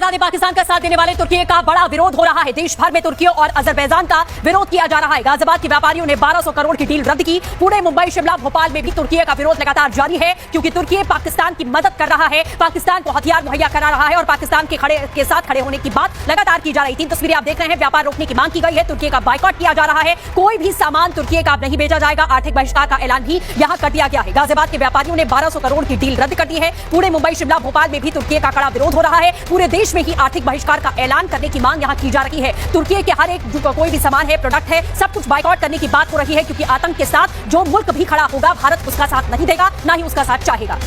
बता दें, पाकिस्तान का साथ देने वाले तुर्की का बड़ा विरोध हो रहा है। देश भर में तुर्की और अजरबैजान का विरोध किया जा रहा है। गाजियाबाद के व्यापारियों ने 1200 करोड़ की डील रद्द की। पुणे, मुंबई, शिमला, भोपाल में भी तुर्की का विरोध लगातार जारी है, क्योंकि तुर्की पाकिस्तान की मदद कर रहा है, पाकिस्तान को हथियार मुहैया करा रहा है और पाकिस्तान के साथ खड़े होने की बात लगातार की जा रही। 3 तस्वीरें आप देख रहे हैं। व्यापार रोकने की मांग की गई है, तुर्की का बायकॉट किया जा रहा है, कोई भी सामान तुर्की का नहीं भेजा जाएगा। आर्थिक बहिष्कार का ऐलान भी यहां कर दिया गया है। गाजियाबाद के व्यापारियों ने 1200 करोड़ की डील रद्द कर दी है। पुणे, मुंबई, शिमला, भोपाल में भी तुर्की का कड़ा विरोध हो रहा है। पूरे देश में ही आर्थिक बहिष्कार का ऐलान करने की मांग यहां की जा रही है। तुर्की के हर एक कोई भी सामान है, प्रोडक्ट है, सब कुछ बायकॉट करने की बात हो रही है, क्योंकि आतंक के साथ जो मुल्क भी खड़ा होगा, भारत उसका साथ नहीं देगा, ना ही उसका साथ चाहेगा।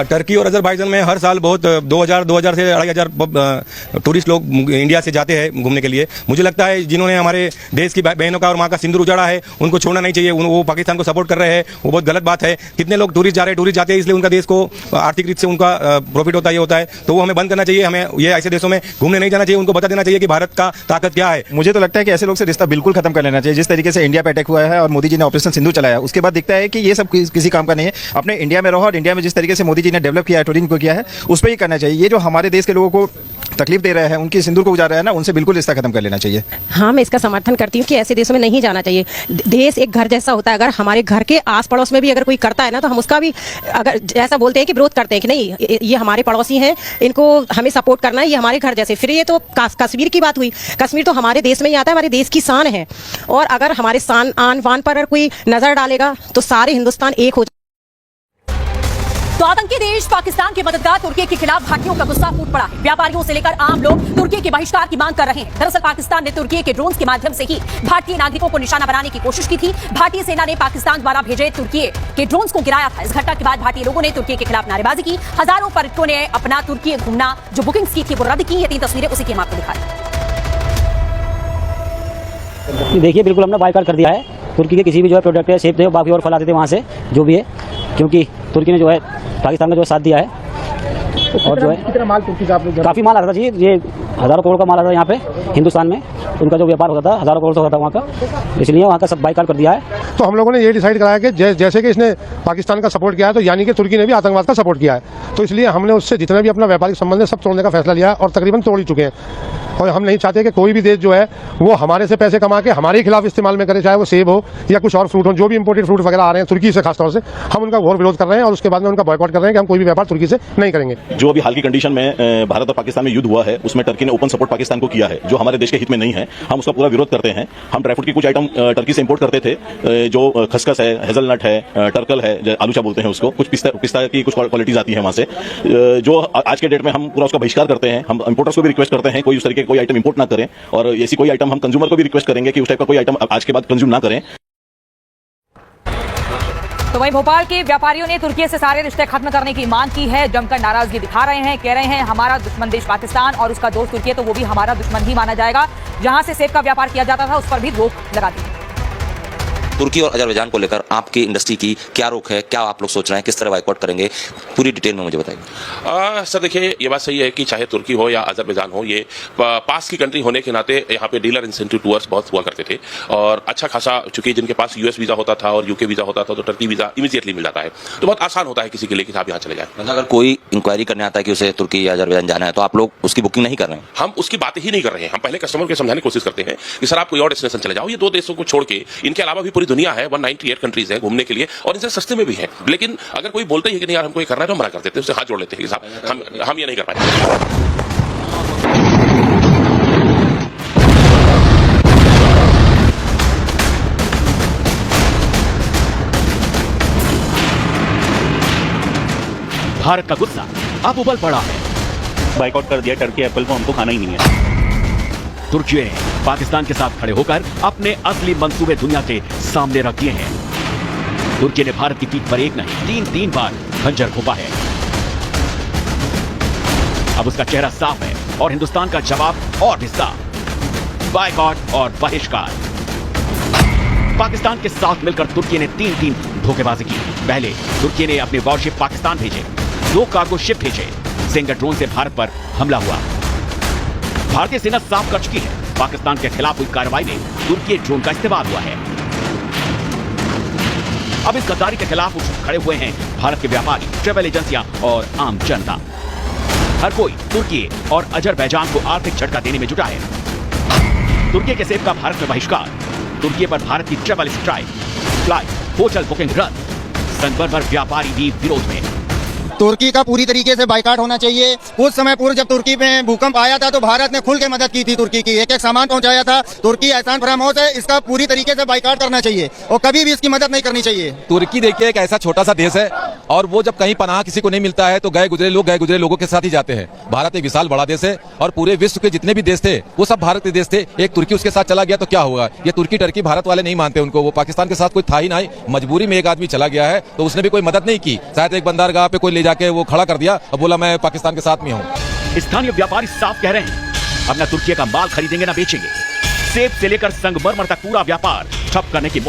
टर्की और अजरबैजान में हर साल बहुत 2000 से 2500 टूरिस्ट लोग इंडिया से जाते हैं घूमने के लिए। मुझे लगता है जिन्होंने हमारे देश की बहनों का और माँ का सिंदूर उजाड़ा है, उनको छोड़ना नहीं चाहिए। वो पाकिस्तान को सपोर्ट कर रहे हैं, वो बहुत गलत बात है। कितने लोग टूरिस्ट जाते हैं, इसलिए उनका देश को आर्थिक रूप से उनका प्रॉफिट होता है, तो वो हमें बंद करना चाहिए। हमें ये ऐसे देशों में घूमने नहीं जाना चाहिए। उनको बता देना चाहिए कि भारत का ताकत क्या है। मुझे तो लगता है कि ऐसे लोग से रिश्ता बिल्कुल खत्म कर लेना चाहिए। जिस तरीके से इंडिया पे अटैक हुआ है और मोदी जी ने ऑपरेशन सिंधु चलाया, उसके बाद दिखता है कि ये सब किसी काम का नहीं है। अपने इंडिया में रहो और इंडिया में जिस तरीके से मोदी जी ने डेवलप किया है, टूरिज्म को किया है, उस पर ही करना चाहिए। ये जो हमारे देश के लोगों को तकलीफ दे रहे हैं, उनकी सिंदूर को उजाड़ रहे हैं ना, उनसे बिल्कुल रिश्ता खत्म कर लेना चाहिए। हाँ, मैं इसका समर्थन करती हूँ कि ऐसे देशों में नहीं जाना चाहिए। देश एक घर जैसा होता है। अगर हमारे घर के आस पड़ोस में भी अगर कोई करता है ना, तो हम उसका भी अगर ऐसा बोलते हैं कि विरोध करते हैं कि नहीं, ये हमारे पड़ोसी हैं, इनको हमें सपोर्ट करना है, ये हमारे घर जैसे। फिर ये तो कश्मीर की बात हुई। कश्मीर तो हमारे देश में ही आता है, हमारे देश की शान है। और अगर हमारे शान आन वान पर अगर कोई नजर डालेगा तो सारे हिंदुस्तान एक हो। तो आतंकी देश पाकिस्तान के मददगार तुर्की के खिलाफ भारतीयों का गुस्सा फूट पड़ा है। व्यापारियों से लेकर आम लोग तुर्की के बहिष्कार की मांग कर रहे हैं। दरअसल पाकिस्तान ने तुर्की के ड्रोन के माध्यम से ही भारतीय नागरिकों को निशाना बनाने की कोशिश की थी। भारतीय सेना ने पाकिस्तान द्वारा भेजे तुर्की के ड्रोन को गिराया था। इस घटना के बाद भारतीय लोगों ने तुर्की के खिलाफ नारेबाजी की। हजारों पर्यटकों ने अपना तुर्की घूमना जो बुकिंग्स की थी वो रद्द की। ये 3 तस्वीरें उसी की हम आपको दिखा रहे हैं। देखिए, बिल्कुल हमने बायकॉट कर दिया है। तुर्की के किसी भी जो है प्रोडक्ट है, सेब थे, बाकी और फल आते थे वहाँ से, जो भी है, क्योंकि तुर्की ने जो है पाकिस्तान का जो साथ दिया है। और जो है कितना माल तुर्की का काफ़ी माल आता था जी। ये हज़ारों करोड़ का माल आता था यहाँ पे हिंदुस्तान में। उनका जो व्यापार होता था हज़ारों करोड़ का होता था वहाँ का, इसलिए वहाँ का सब बायकॉट कर दिया है। तो हम लोगों ने ये डिसाइड कराया कि जैसे कि इसने पाकिस्तान का सपोर्ट किया है, तो यानी कि तुर्की ने भी आतंकवाद का सपोर्ट किया है। तो इसलिए हमने उससे जितना भी अपना व्यापारिक संबंध है, सब तोड़ने का फैसला लिया है और तकरीबन तोड़ ही चुके हैं। और हम नहीं चाहते कि कोई भी देश जो है वो हमारे से पैसे कमा के हमारे खिलाफ इस्तेमाल में करे, चाहे वो सेब हो या कुछ और फ्रूट हो। जो भी इंपोर्टेड फ्रूट वगैरह आ रहे हैं तुर्की से, खासतौर से हम उनका घोर विरोध कर रहे हैं और उसके बाद में उनका बॉयकॉट कर रहे हैं कि हम कोई भी व्यापार तुर्की से नहीं करेंगे। जो अभी हाल की कंडीशन में भारत और पाकिस्तान में युद्ध हुआ है, उसमें टर्की ने ओपन सपोर्ट पाकिस्तान को किया है, जो हमारे देश के हित में नहीं है। हम उसका पूरा विरोध करते हैं। हम ड्राई फ्रूट की कुछ आइटम टर्की से इंपोर्ट करते थे, जो खसखस है, हेजलनट है, टर्कल है, आलूचा बोलते हैं उसको, कुछ पिस्ता की कुछ क्वालिटीज आती है वहां से, जो आज के डेट में हम पूरा उसका बहिष्कार करते हैं। हम इंपोर्टर्स को भी रिक्वेस्ट करते हैं कोई उस तरीके कोई आइटम इंपोर्ट ना करें, और ऐसी कोई आइटम हम कंज्यूमर को भी रिक्वेस्ट करेंगे कि उस टाइप का कोई आइटम आज के बाद कंज्यूम ना करें। तो वहीं भोपाल के व्यापारियों ने तुर्की से सारे रिश्ते खत्म करने की मांग की है। जमकर नाराजगी दिखा रहे हैं, कह रहे हैं हमारा दुश्मन देश पाकिस्तान और उसका दोस्त तुर्की है, तो वो भी हमारा दुश्मन ही माना जाएगा। जहां से सेब का व्यापार किया जाता था, उस पर भी रोक लगा दी। तुर्की और अजरबैजान को लेकर आपकी इंडस्ट्री की क्या रुख है, क्या आप लोग सोच रहे हैं, किस तरह बायकॉट करेंगे, पूरी डिटेल में मुझे बताइए। सर देखिए, ये बात सही है कि चाहे तुर्की हो या अजरबैजान हो, ये पास की कंट्री होने के नाते यहाँ पे डीलर इंसेंटिव टूर्स बहुत हुआ करते थे और अच्छा खासा, चूंकि जिनके पास यूएस वीजा होता था और यूके वीजा होता था, तो टर्की वीजा इमीडिएटली मिल जाता है, तो बहुत आसान होता है किसी के लिए कि आप यहाँ चले जाए। अगर कोई इंक्वायरी करने आता है कि उसे तुर्की या अजरबैजान जाना है, तो आप लोग उसकी बुकिंग नहीं कर रहे हैं? हम उसकी बात ही नहीं कर रहे हैं। हम पहले कस्टमर को समझाने की कोशिश करते हैं कि सर आप कोई और डेस्टिनेशन चले जाओ, ये 2 देशों को छोड़ के, इनके अलावा भी पूरी दुनिया है, 198 कंट्रीज है घूमने के लिए और इनसे सस्ते में भी है। लेकिन अगर कोई बोलते ही कि नहीं यार हमको ये करना है, तो मना कर देते हैं, उससे हाथ जोड़ लेते हैं कि साहब हम ये नहीं कर पाएंगे। भारत का गुस्सा अब उबल पड़ा है। बायकॉट कर दिया टर्की एप्पल को, हमको खाना ही नहीं है। तुर्की ने पाकिस्तान के साथ खड़े होकर अपने असली मंसूबे दुनिया के सामने रख दिए हैं। तुर्की ने भारत की पीठ पर एक नहीं 3 बार खंजर घोंपा है। अब उसका चेहरा साफ है और हिंदुस्तान का जवाब और भी साफ, बायकॉट और बहिष्कार। पाकिस्तान के साथ मिलकर तुर्की ने 3 धोखेबाजी की। पहले तुर्की ने अपने वॉरशिप पाकिस्तान भेजे, 2 कार्गो शिप भेजे, सिंगर ड्रोन से भारत पर हमला हुआ। भारतीय सेना साफ कर चुकी है, पाकिस्तान के खिलाफ हुई कार्रवाई में तुर्की ड्रोन का इस्तेमाल हुआ है। अब इस गद्दारी के खिलाफ खड़े हुए हैं भारत के व्यापारी, ट्रैवल एजेंसियां और आम जनता। हर कोई तुर्की और अजरबैजान को आर्थिक झटका देने में जुटा है। तुर्की के सेब का भारत में बहिष्कार, तुर्की पर भारत की triple strike, flight hotel booking रद्द, संगमरमर व्यापारी भी विरोध में। तुर्की का पूरी तरीके से बाइकाट होना चाहिए। कुछ समय पूर्व जब तुर्की में भूकंप आया था तो भारत ने खुल के मदद की थी, तुर्की की एक सामान पहुंचाया था। तुर्की एहसान फरामोश है, इसका पूरी तरीके से बाइकाट करना चाहिए और कभी भी इसकी मदद नहीं करनी चाहिए। तुर्की देखिए एक ऐसा छोटा सा देश है और वो जब कहीं पनाह किसी को नहीं मिलता है तो गए गुजरे लोगों के साथ ही जाते हैं। भारत एक विशाल बड़ा देश है और पूरे विश्व के जितने भी देश थे वो सब भारत के देश थे। एक तुर्की उसके साथ चला गया तो क्या होगा? ये तुर्की टर्की भारत वाले नहीं मानते उनको, वो पाकिस्तान के साथ कोई था ही नहीं। मजबूरी में एक आदमी चला गया है तो उसने भी कोई मदद नहीं की, शायद एक बंदरगाह पे कोई ले जाके वो खड़ा कर दिया और बोला मैं पाकिस्तान के साथ में हूँ। स्थानीय व्यापारी साफ कह रहे हैं, अब न तुर्की का माल खरीदेंगे न बेचेंगे। सेब से लेकर संगमरमर तक पूरा व्यापार ठप करने की